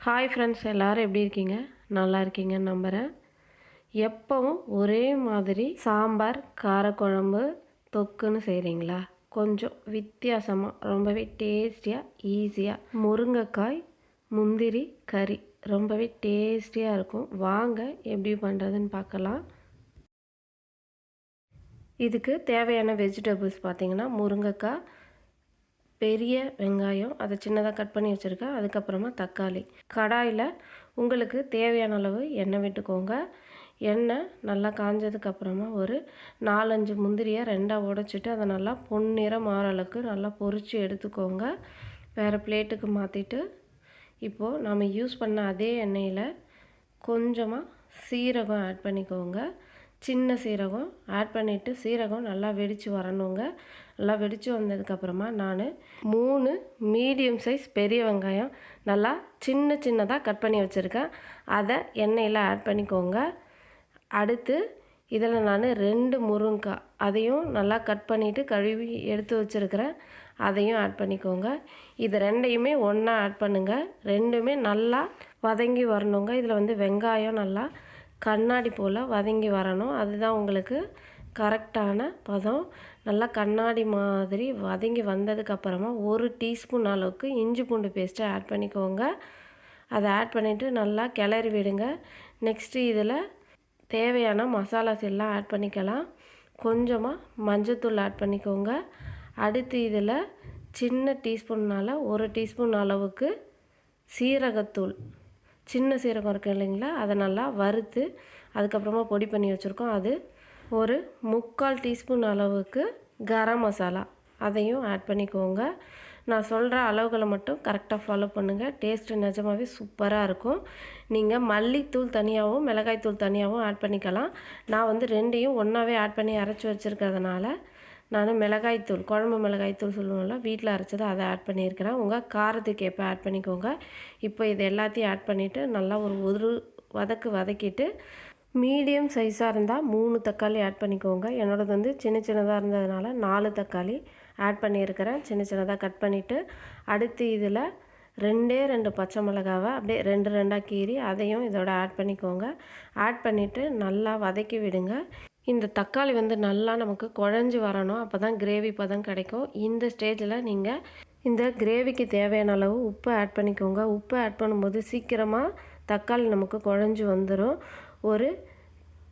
Hi friends, எல்லோரும் எப்படி இருக்கீங்க? நல்லா இருக்கீங்கன்னு நம்புகிறேன். எப்பவும் ஒரே மாதிரி சாம்பார், காரக்குழம்பு, தொக்குன்னு செய்கிறீங்களா? கொஞ்சம் வித்தியாசமாக ரொம்பவே டேஸ்டியாக ஈஸியாக முருங்கைக்காய் முந்திரி கறி ரொம்பவே டேஸ்டியாக இருக்கும். வாங்க எப்படி பண்ணுறதுன்னு பார்க்கலாம். இதுக்கு தேவையான வெஜிடபிள்ஸ் பார்த்திங்கன்னா முருங்கைக்காய், பெரிய வெங்காயம் அதை சின்னதாக கட் பண்ணி வச்சுருக்கேன். அதுக்கப்புறமா தக்காளி. கடாயில் உங்களுக்கு தேவையான அளவு எண்ணெய் விட்டுக்கோங்க. எண்ணெய் நல்லா காஞ்சதுக்கப்புறமா ஒரு 4-5 முந்திரியை ரெண்டாக உடைச்சிட்டு அதை நல்லா பொன்னிறம் ஆகிற அளவுக்கு நல்லா பொரித்து எடுத்துக்கோங்க. வேறு பிளேட்டுக்கு மாற்றிட்டு இப்போது நம்ம யூஸ் பண்ண அதே எண்ணெயில் கொஞ்சமாக சீரகம் ஆட் பண்ணிக்கோங்க. சின்ன சீரகம் ஆட் பண்ணிவிட்டு சீரகம் நல்லா வெடித்து வரணுங்க. நல்லா வெடித்து வந்ததுக்கப்புறமா நான் 3 மீடியம் சைஸ் பெரிய வெங்காயம் நல்லா சின்னதாக கட் பண்ணி வச்சுருக்கேன். அதை எண்ணெயில் ஆட் பண்ணிக்கோங்க. அடுத்து இதில் நான் 2 முருங்கைக்காய் அதையும் நல்லா கட் பண்ணிவிட்டு கழுவி எடுத்து வச்சுருக்கிறேன். அதையும் ஆட் பண்ணிக்கோங்க. இது ரெண்டையுமே ஒன்றா ஆட் பண்ணுங்கள். ரெண்டுமே நல்லா வதங்கி வரணுங்க. இதில் வெங்காயம் நல்லா கண்ணாடி போல் வதங்கி வரணும். அதுதான் உங்களுக்கு கரெக்டான பதம். நல்லா கண்ணாடி மாதிரி வதங்கி வந்ததுக்கப்புறமா 1 டீஸ்பூன் அளவுக்கு இஞ்சி பூண்டு பேஸ்ட்டை ஆட் பண்ணிக்கோங்க. அதை ஆட் பண்ணிவிட்டு நல்லா கிளறி விடுங்க. நெக்ஸ்ட்டு இதில் தேவையான மசாலாஸ் எல்லாம் ஆட் பண்ணிக்கலாம். கொஞ்சமாக மஞ்சத்தூள் ஆட் பண்ணிக்கோங்க. அடுத்து இதில் சின்ன டீஸ்பூன்னால் 1 டீஸ்பூன் அளவுக்கு சீரகத்தூள், சின்ன சீரகம் இருக்குது இல்லைங்களா, அதை நல்லா வறுத்து அதுக்கப்புறமா பொடி பண்ணி வச்சுருக்கோம். அது ஒரு 3/4 டீஸ்பூன் அளவுக்கு கரம் மசாலா அதையும் ஆட் பண்ணிக்கோங்க. நான் சொல்கிற அளவுகளை மட்டும் கரெக்டாக ஃபாலோ பண்ணுங்கள். டேஸ்ட்டு நிஜமாகவே சூப்பராக இருக்கும். நீங்கள் மல்லித்தூள் தனியாகவும் மிளகாய்த்தூள் தனியாகவும் ஆட் பண்ணிக்கலாம். நான் ரெண்டையும் ஒன்றாவே ஆட் பண்ணி அரைச்சி வச்சுருக்கிறதுனால நான் மிளகாய்த்தூள், குழம்பு மிளகாய்த்தூள் சொல்லுவோம்ல, வீட்டில் அரைச்சதை அதை ஆட் பண்ணியிருக்கிறேன். உங்கள் காரத்துக்கு எப்போ ஆட் பண்ணிக்கோங்க. இப்போ இது எல்லாத்தையும் ஆட் பண்ணிவிட்டு நல்லா ஒரு வதக்கிட்டு மீடியம் சைஸாக இருந்தால் 3 தக்காளி ஆட் பண்ணிக்கோங்க. என்னோடது சின்னதாக இருந்ததுனால 4 தக்காளி ஆட் பண்ணியிருக்கிறேன். சின்னதாக கட் பண்ணிவிட்டு அடுத்து இதில் 2 பச்சை மிளகாவை அப்படியே 2 கீறி அதையும் இதோட ஆட் பண்ணிக்கோங்க. ஆட் பண்ணிவிட்டு நல்லா வதக்கி விடுங்க. இந்த தக்காளி நல்லா நமக்கு குழஞ்சி வரணும். அப்போ தான் கிரேவி பதம் கிடைக்கும். இந்த ஸ்டேஜில் நீங்கள் இந்த கிரேவிக்கு தேவையான அளவு உப்பு ஆட் பண்ணிக்கோங்க. உப்பு ஆட் பண்ணும்போது சீக்கிரமாக தக்காளி நமக்கு குழஞ்சி வந்துடும். ஒரு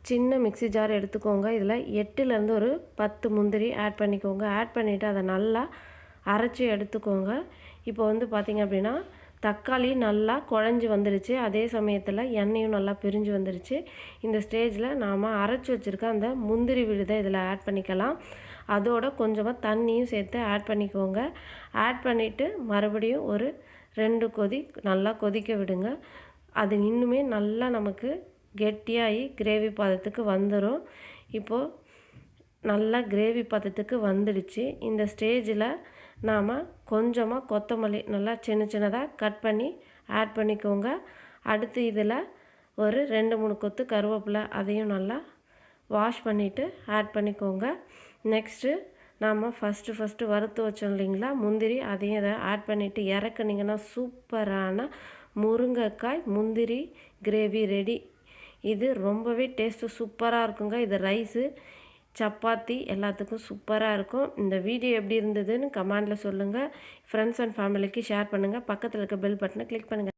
சின்ன மிக்ஸி ஜார் எடுத்துக்கோங்க. இதில் 8லேருந்து ஒரு 10 முந்திரி ஆட் பண்ணிக்கோங்க. ஆட் பண்ணிவிட்டு அதை நல்லா அரைச்சி எடுத்துக்கோங்க. இப்போ பார்த்திங்க அப்படின்னா தக்காளி நல்லா குழஞ்சி வந்துடுச்சு. அதே சமயத்தில் எண்ணெயும் நல்லா பிரிஞ்சு வந்துடுச்சு. இந்த ஸ்டேஜில் நாம் அரைச்சி வச்சுருக்க அந்த முந்திரி விழுதை இதில் ஆட் பண்ணிக்கலாம். அதோட கொஞ்சமாக தண்ணியும் சேர்த்து ஆட் பண்ணிக்கோங்க. ஆட் பண்ணிவிட்டு மறுபடியும் ஒரு 2 கொதி நல்லா கொதிக்க விடுங்க. அது இன்னுமே நல்லா நமக்கு கெட்டியாகி கிரேவி பதத்துக்கு வந்துடும். இப்போது நல்லா கிரேவி பதத்துக்கு வந்துடுச்சு. இந்த ஸ்டேஜில் நாம் கொஞ்சமாக கொத்தமல்லி நல்லா சின்னதாக கட் பண்ணி ஆட் பண்ணிக்கோங்க. அடுத்து இதில் ஒரு 2-3 கொத்து கருவேப்பிலை அதையும் நல்லா வாஷ் பண்ணிவிட்டு ஆட் பண்ணிக்கோங்க. நெக்ஸ்ட்டு நாம் ஃபஸ்ட்டு வறுத்து வச்சோம் இல்லைங்களா முந்திரி, அதையும் இதை ஆட் பண்ணிவிட்டு இறக்குனிங்கன்னா சூப்பரான முருங்கைக்காய் முந்திரி கிரேவி ரெடி. இது ரொம்பவே டேஸ்ட்டு சூப்பராக இருக்குங்க. இது ரைஸு, சப்பாத்தி எல்லாத்துக்கும் சூப்பராக இருக்கும். இந்த வீடியோ எப்படி இருந்ததுன்னு கமெண்டில் சொல்லுங்கள். ஃப்ரெண்ட்ஸ் அண்ட் ஃபேமிலிக்கு ஷேர் பண்ணுங்கள். பக்கத்தில் இருக்க பெல் பட்டனை கிளிக் பண்ணுங்கள்.